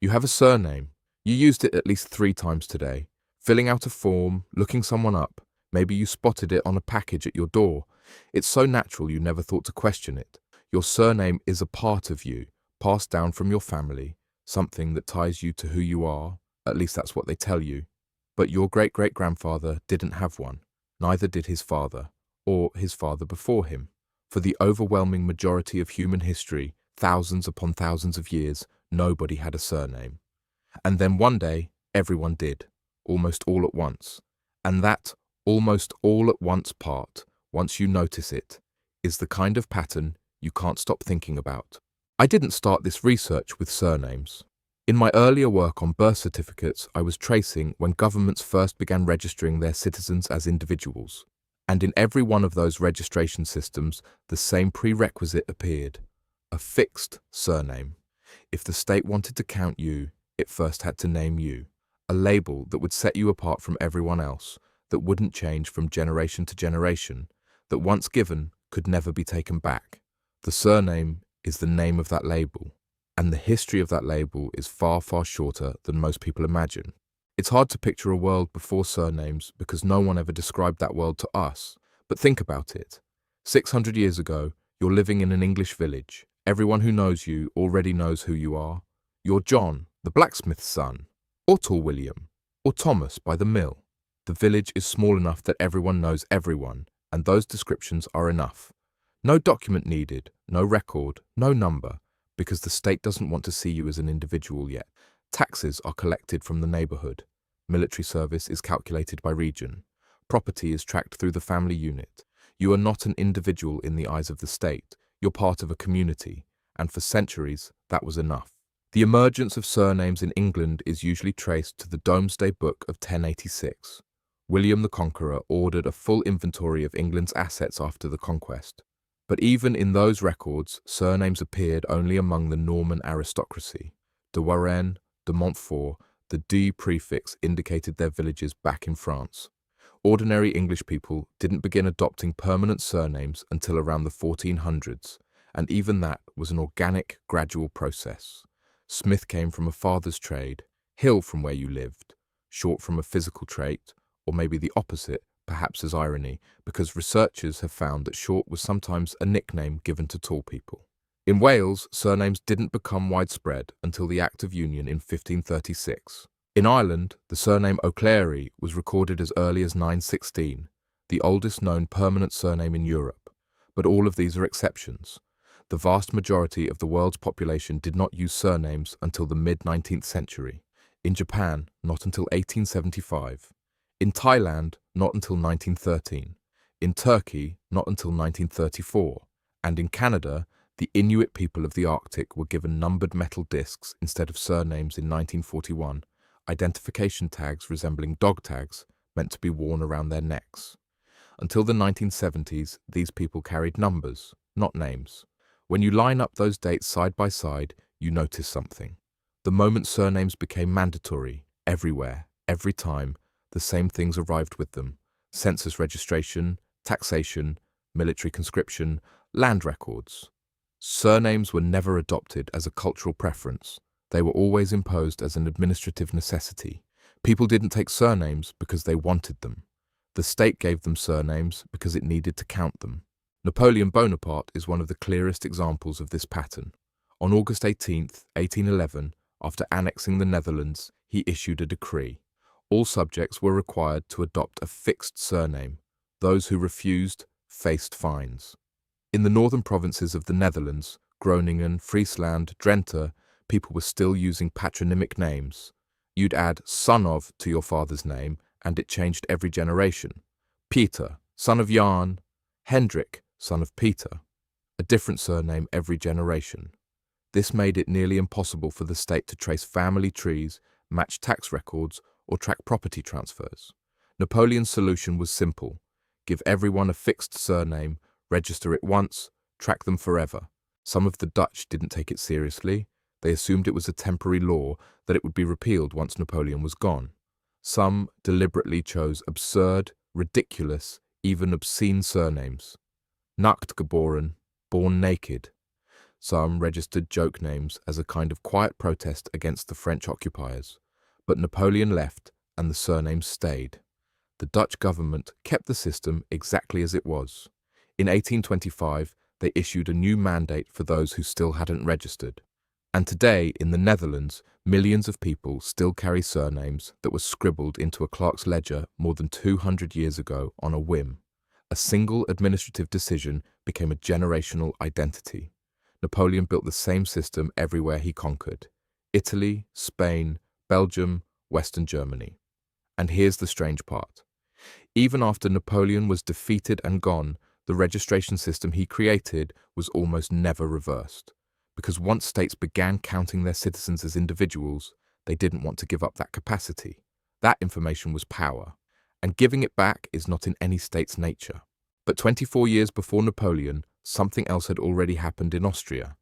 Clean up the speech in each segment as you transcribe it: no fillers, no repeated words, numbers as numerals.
You have a surname. You used it at least 3 times today. Filling out a form, looking someone up. Maybe you spotted it on a package at your door. It's so natural you never thought to question it. Your surname is a part of you, passed down from your family, something that ties you to who you are. At least that's what they tell you. But your great-great-grandfather didn't have one. Neither did his father, or his father before him. For the overwhelming majority of human history, thousands upon thousands of years, nobody had a surname. And then one day, everyone did, almost all at once. And that almost all at once part, once you notice it, is the kind of pattern you can't stop thinking about. I didn't start this research with surnames. In my earlier work on birth certificates, I was tracing when governments first began registering their citizens as individuals. And in every one of those registration systems, the same prerequisite appeared: a fixed surname. If the state wanted to count you, it first had to name you, a label that would set you apart from everyone else, that wouldn't change from generation to generation, that once given could never be taken back. The surname is the name of that label, and the history of that label is far, far shorter than most people imagine. It's hard to picture a world before surnames because no one ever described that world to us. But think about it. 600 years ago, you're living in an English village. Everyone who knows you already knows who you are. You're John, the blacksmith's son, or Tall William, or Thomas by the mill. The village is small enough that everyone knows everyone, and those descriptions are enough. No document needed, no record, no number, because the state doesn't want to see you as an individual yet. Taxes are collected from the neighborhood. Military service is calculated by region. Property is tracked through the family unit. You are not an individual in the eyes of the state. You're part of a community, and for centuries, that was enough. The emergence of surnames in England is usually traced to the Domesday Book of 1086. William the Conqueror ordered a full inventory of England's assets after the conquest. But even in those records, surnames appeared only among the Norman aristocracy. De Warenne, de Montfort, the D prefix indicated their villages back in France. Ordinary English people didn't begin adopting permanent surnames until around the 1400s, and even that was an organic, gradual process. Smith came from a father's trade, Hill from where you lived, Short from a physical trait, or maybe the opposite, perhaps as irony, because researchers have found that Short was sometimes a nickname given to tall people. In Wales, surnames didn't become widespread until the Act of Union in 1536. In Ireland, the surname O'Clery was recorded as early as 916, the oldest known permanent surname in Europe. But all of these are exceptions. The vast majority of the world's population did not use surnames until the mid-19th century. In Japan, not until 1875. In Thailand, not until 1913. In Turkey, not until 1934. And in Canada, the Inuit people of the Arctic were given numbered metal discs instead of surnames in 1941, identification tags resembling dog tags meant to be worn around their necks. Until the 1970s, these people carried numbers, not names. When you line up those dates side by side, you notice something. The moment surnames became mandatory, everywhere, every time, the same things arrived with them: census registration, taxation, military conscription, land records. Surnames were never adopted as a cultural preference. They were always imposed as an administrative necessity. People didn't take surnames because they wanted them. The state gave them surnames because it needed to count them. Napoleon Bonaparte is one of the clearest examples of this pattern. On August 18, 1811, after annexing the Netherlands, he issued a decree. All subjects were required to adopt a fixed surname. Those who refused faced fines. In the northern provinces of the Netherlands, Groningen, Friesland, Drenthe, people were still using patronymic names. You'd add son of to your father's name, and it changed every generation. Peter, son of Jan. Hendrik, son of Peter. A different surname every generation. This made it nearly impossible for the state to trace family trees, match tax records, or track property transfers. Napoleon's solution was simple: give everyone a fixed surname, register it once, track them forever. Some of the Dutch didn't take it seriously. They assumed it was a temporary law, that it would be repealed once Napoleon was gone. Some deliberately chose absurd, ridiculous, even obscene surnames. Nacktgeboren, born naked. Some registered joke names as a kind of quiet protest against the French occupiers. But Napoleon left and the surnames stayed. The Dutch government kept the system exactly as it was. In 1825, they issued a new mandate for those who still hadn't registered. And today, in the Netherlands, millions of people still carry surnames that were scribbled into a clerk's ledger more than 200 years ago on a whim. A single administrative decision became a generational identity. Napoleon built the same system everywhere he conquered: Italy, Spain, Belgium, Western Germany. And here's the strange part. Even after Napoleon was defeated and gone, the registration system he created was almost never reversed. Because once states began counting their citizens as individuals, they didn't want to give up that capacity. That information was power, and giving it back is not in any state's nature. But 24 years before Napoleon, something else had already happened in Austria,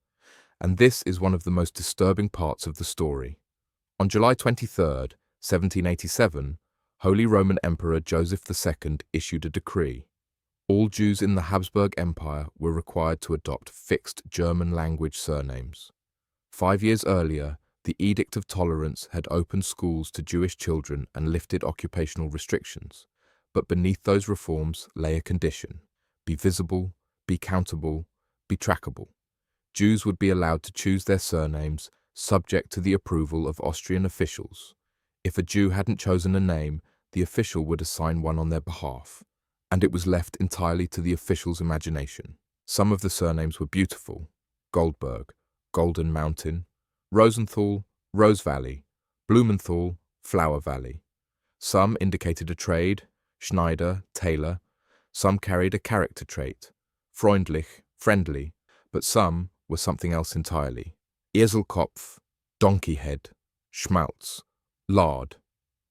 and this is one of the most disturbing parts of the story. On July 23rd, 1787, Holy Roman Emperor Joseph II issued a decree. All Jews in the Habsburg Empire were required to adopt fixed German-language surnames. 5 years earlier, the Edict of Tolerance had opened schools to Jewish children and lifted occupational restrictions. But beneath those reforms lay a condition: be visible, be countable, be trackable. Jews would be allowed to choose their surnames, subject to the approval of Austrian officials. If a Jew hadn't chosen a name, the official would assign one on their behalf, and it was left entirely to the official's imagination. Some of the surnames were beautiful: Goldberg, Golden Mountain; Rosenthal, Rose Valley; Blumenthal, Flower Valley. Some indicated a trade: Schneider, tailor. Some carried a character trait: freundlich, friendly. But some were something else entirely: Eselkopf, donkey head; Schmalz, lard.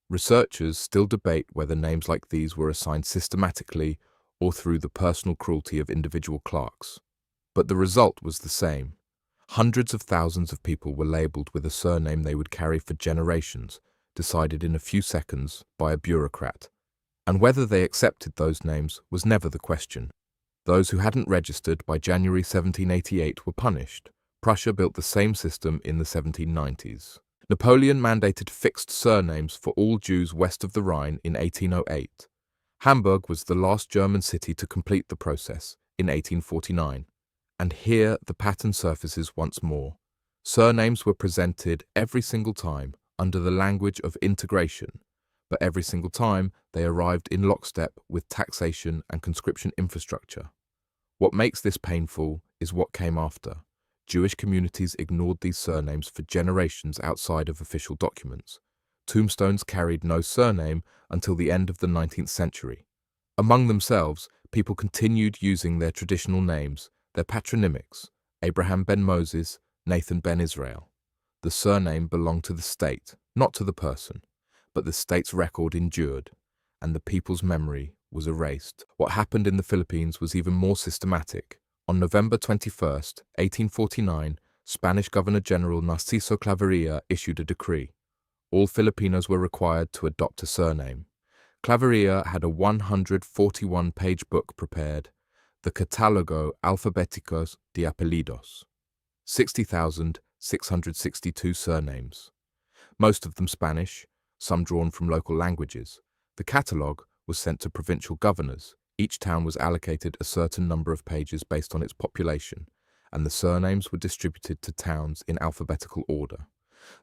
Researchers still debate whether names like these were assigned systematically or through the personal cruelty of individual clerks. But the result was the same. Hundreds of thousands of people were labelled with a surname they would carry for generations, decided in a few seconds by a bureaucrat. And whether they accepted those names was never the question. Those who hadn't registered by January 1788 were punished. Prussia built the same system in the 1790s. Napoleon mandated fixed surnames for all Jews west of the Rhine in 1808. Hamburg was the last German city to complete the process in 1849. And here the pattern surfaces once more. Surnames were presented every single time under the language of integration, but every single time they arrived in lockstep with taxation and conscription infrastructure. What makes this painful is what came after. Jewish communities ignored these surnames for generations outside of official documents. Tombstones carried no surname until the end of the 19th century. Among themselves, people continued using their traditional names, their patronymics: Abraham ben Moses, Nathan ben Israel. The surname belonged to the state, not to the person, but the state's record endured, and the people's memory was erased. What happened in the Philippines was even more systematic. On November 21st, 1849, Spanish Governor-General Narciso Claveria issued a decree. All Filipinos were required to adopt a surname. Claveria had a 141-page book prepared, the Catálogo Alfabético de Apellidos, 60,662 surnames, most of them Spanish, some drawn from local languages. The catalogue was sent to provincial governors. Each town was allocated a certain number of pages based on its population, and the surnames were distributed to towns in alphabetical order.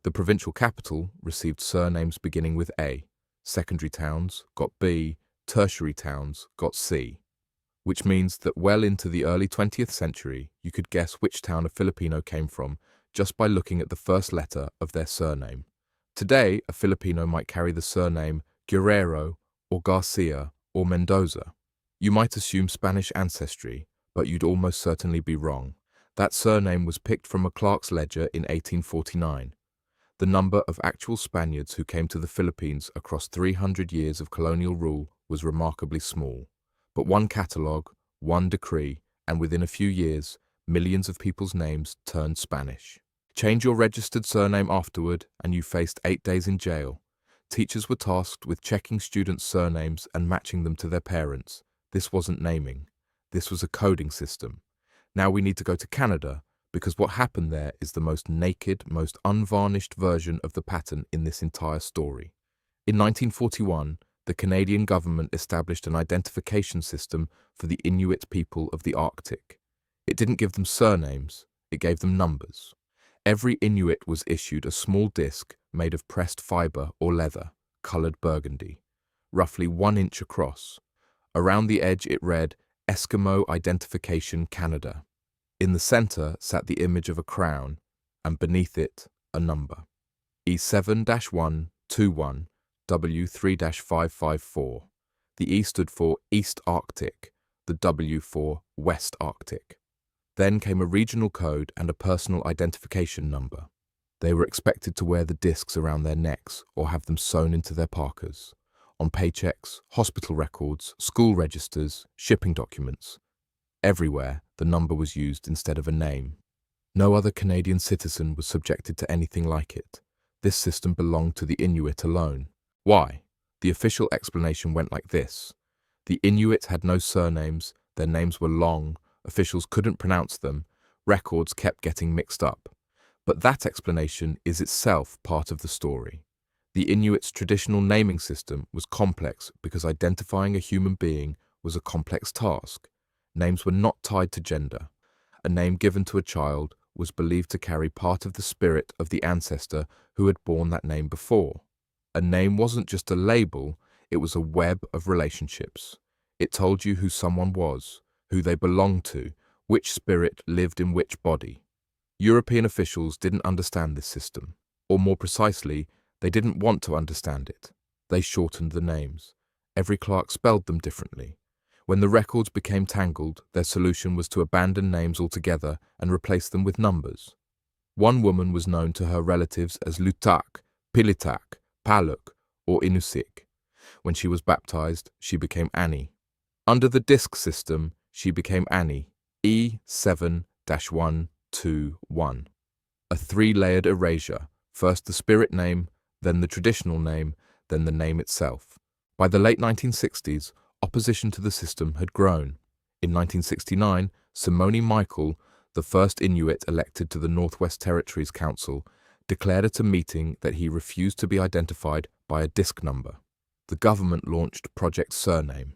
The provincial capital received surnames beginning with A, secondary towns got B, tertiary towns got C, which means that well into the early 20th century you could guess which town a Filipino came from just by looking at the first letter of their surname. Today, a Filipino might carry the surname Guerrero or Garcia or Mendoza. You might assume Spanish ancestry, but you'd almost certainly be wrong. That surname was picked from a clerk's ledger in 1849. The number of actual Spaniards who came to the Philippines across 300 years of colonial rule was remarkably small. But one catalogue, one decree, and within a few years, millions of people's names turned Spanish. Change your registered surname afterward, and you faced 8 days in jail. Teachers were tasked with checking students' surnames and matching them to their parents. This wasn't naming. This was a coding system. Now we need to go to Canada, because what happened there is the most naked, most unvarnished version of the pattern in this entire story. In 1941, the Canadian government established an identification system for the Inuit people of the Arctic. It didn't give them surnames, it gave them numbers. Every Inuit was issued a small disc made of pressed fiber or leather, colored burgundy, roughly 1 inch across. Around the edge it read, Eskimo Identification Canada. In the center sat the image of a crown, and beneath it, a number. E7-121, W3-554. The E stood for East Arctic, the W for West Arctic. Then came a regional code and a personal identification number. They were expected to wear the discs around their necks or have them sewn into their parkas, on paychecks, hospital records, school registers, shipping documents. Everywhere, the number was used instead of a name. No other Canadian citizen was subjected to anything like it. This system belonged to the Inuit alone. Why? The official explanation went like this. The Inuit had no surnames, their names were long, officials couldn't pronounce them, records kept getting mixed up. But that explanation is itself part of the story. The Inuits' traditional naming system was complex because identifying a human being was a complex task. Names were not tied to gender. A name given to a child was believed to carry part of the spirit of the ancestor who had borne that name before. A name wasn't just a label, it was a web of relationships. It told you who someone was, who they belonged to, which spirit lived in which body. European officials didn't understand this system, or more precisely, they didn't want to understand it. They shortened the names. Every clerk spelled them differently. When the records became tangled, their solution was to abandon names altogether and replace them with numbers. One woman was known to her relatives as Lutak, Pilitak, Paluk, or Inusik. When she was baptized, she became Annie. Under the disc system, she became Annie, E7-121. A 3-layered erasure, first the spirit name, then the traditional name, then the name itself. By the late 1960s, opposition to the system had grown. In 1969, Simone Michael, the first Inuit elected to the Northwest Territories Council, declared at a meeting that he refused to be identified by a disc number. The government launched Project Surname.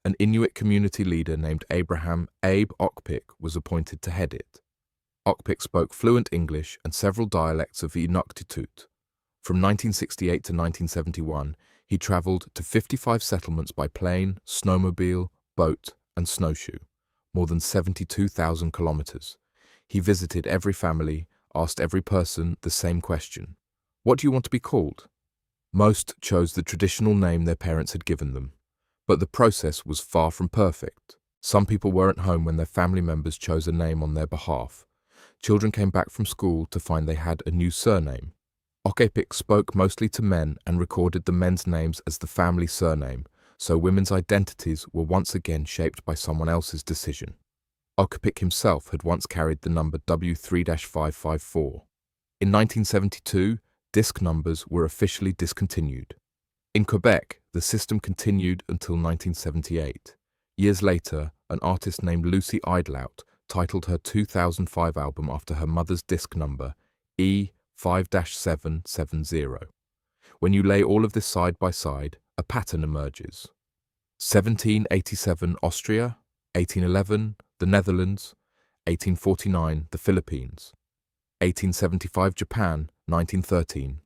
An Inuit community leader named Abraham Abe Okpik was appointed to head it. Okpik spoke fluent English and several dialects of Inuktitut. From 1968 to 1971, he traveled to 55 settlements by plane, snowmobile, boat, and snowshoe, more than 72,000 kilometers. He visited every family, asked every person the same question. What do you want to be called? Most chose the traditional name their parents had given them. But the process was far from perfect. Some people weren't home when their family members chose a name on their behalf. Children came back from school to find they had a new surname. Okapik spoke mostly to men and recorded the men's names as the family surname, so women's identities were once again shaped by someone else's decision. Okapik himself had once carried the number W3-554. In 1972, disc numbers were officially discontinued. In Quebec, the system continued until 1978. Years later, an artist named Lucy Idlout titled her 2005 album after her mother's disc number, E5-770. When you lay all of this side by side, a pattern emerges. 1787 Austria, 1811 the Netherlands, 1849 the Philippines, 1875 Japan, 1913,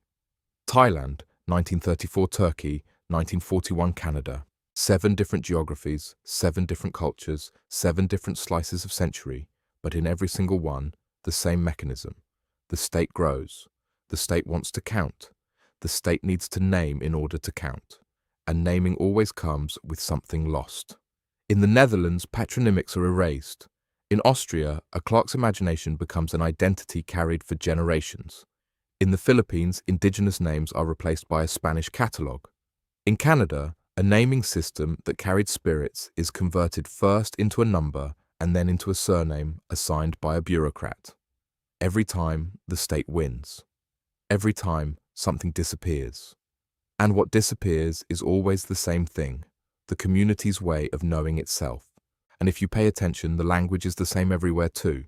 Thailand, 1934 Turkey, 1941 Canada. 7 different geographies, 7 different cultures, 7 different slices of century, but in every single one, the same mechanism. The state grows. The state wants to count. The state needs to name in order to count. And naming always comes with something lost. In the Netherlands, patronymics are erased. In Austria, a clerk's imagination becomes an identity carried for generations. In the Philippines, indigenous names are replaced by a Spanish catalogue. In Canada, a naming system that carried spirits is converted first into a number and then into a surname assigned by a bureaucrat. Every time, the state wins. Every time, something disappears. And what disappears is always the same thing, the community's way of knowing itself. And if you pay attention, the language is the same everywhere too.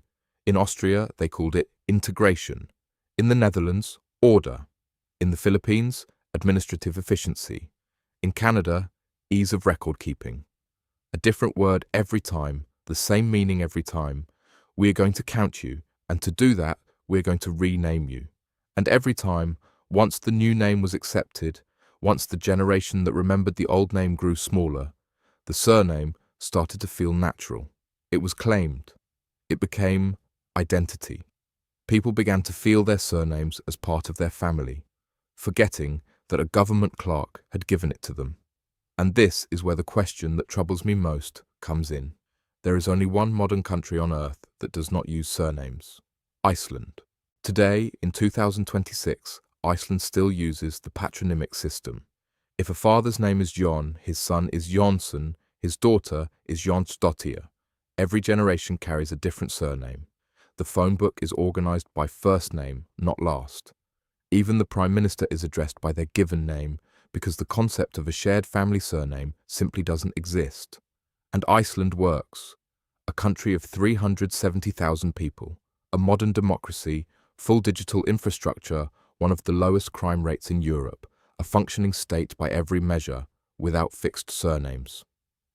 In Austria, they called it integration. In the Netherlands, order. In the Philippines, administrative efficiency. In Canada, ease of record keeping. A different word every time, the same meaning every time. We are going to count you, and to do that, we're going to rename you. And every time, once the new name was accepted, once the generation that remembered the old name grew smaller, the surname started to feel natural. It was claimed. It became identity. People began to feel their surnames as part of their family, forgetting that a government clerk had given it to them. And this is where the question that troubles me most comes in. There is only one modern country on earth that does not use surnames: Iceland. Today, in 2026, Iceland still uses the patronymic system. If a father's name is Jon, his son is Jonsson, his daughter is Jonsdottir. Every generation carries a different surname. The phone book is organized by first name, not last. Even the Prime Minister is addressed by their given name because the concept of a shared family surname simply doesn't exist. And Iceland works. A country of 370,000 people, a modern democracy, full digital infrastructure, one of the lowest crime rates in Europe, a functioning state by every measure, without fixed surnames.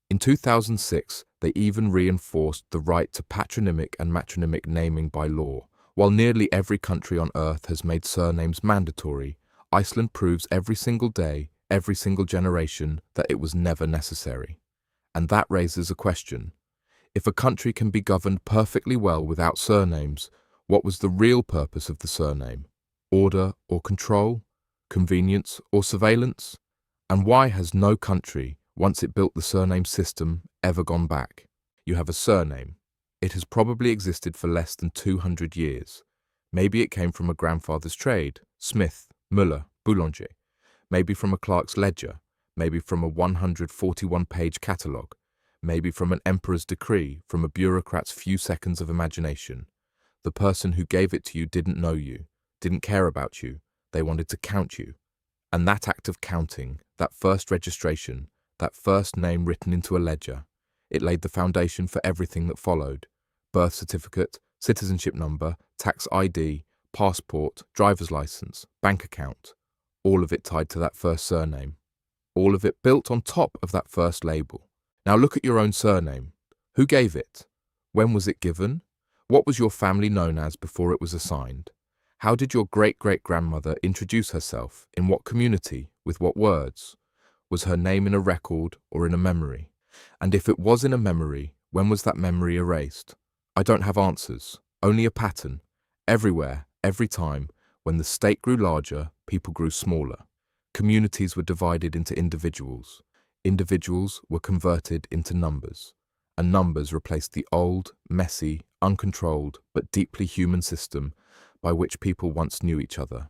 In 2006, they even reinforced the right to patronymic and matronymic naming by law. While nearly every country on earth has made surnames mandatory, Iceland proves every single day, every single generation, that it was never necessary. And that raises a question. If a country can be governed perfectly well without surnames, what was the real purpose of the surname? Order or control? Convenience or surveillance? And why has no country, once it built the surname system, ever gone back? You have a surname. It has probably existed for less than 200 years. Maybe it came from a grandfather's trade, Smith, Müller, Boulanger. Maybe from a clerk's ledger. Maybe from a 141-page catalogue. Maybe from an emperor's decree, from a bureaucrat's few seconds of imagination. The person who gave it to you didn't know you, didn't care about you. They wanted to count you. And that act of counting, that first registration, that first name written into a ledger, it laid the foundation for everything that followed. Birth certificate, citizenship number, tax ID, passport, driver's license, bank account. All of it tied to that first surname. All of it built on top of that first label. Now look at your own surname. Who gave it? When was it given? What was your family known as before it was assigned? How did your great-great-grandmother introduce herself? In what community? With what words? Was her name in a record or in a memory? And if it was in a memory, when was that memory erased? I don't have answers, only a pattern. Everywhere, every time, when the state grew larger, people grew smaller. Communities were divided into individuals. Individuals were converted into numbers. And numbers replaced the old, messy, uncontrolled, but deeply human system by which people once knew each other.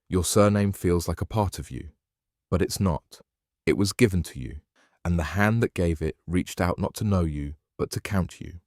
Your surname feels like a part of you, but it's not. It was given to you, and the hand that gave it reached out not to know you, but to count you.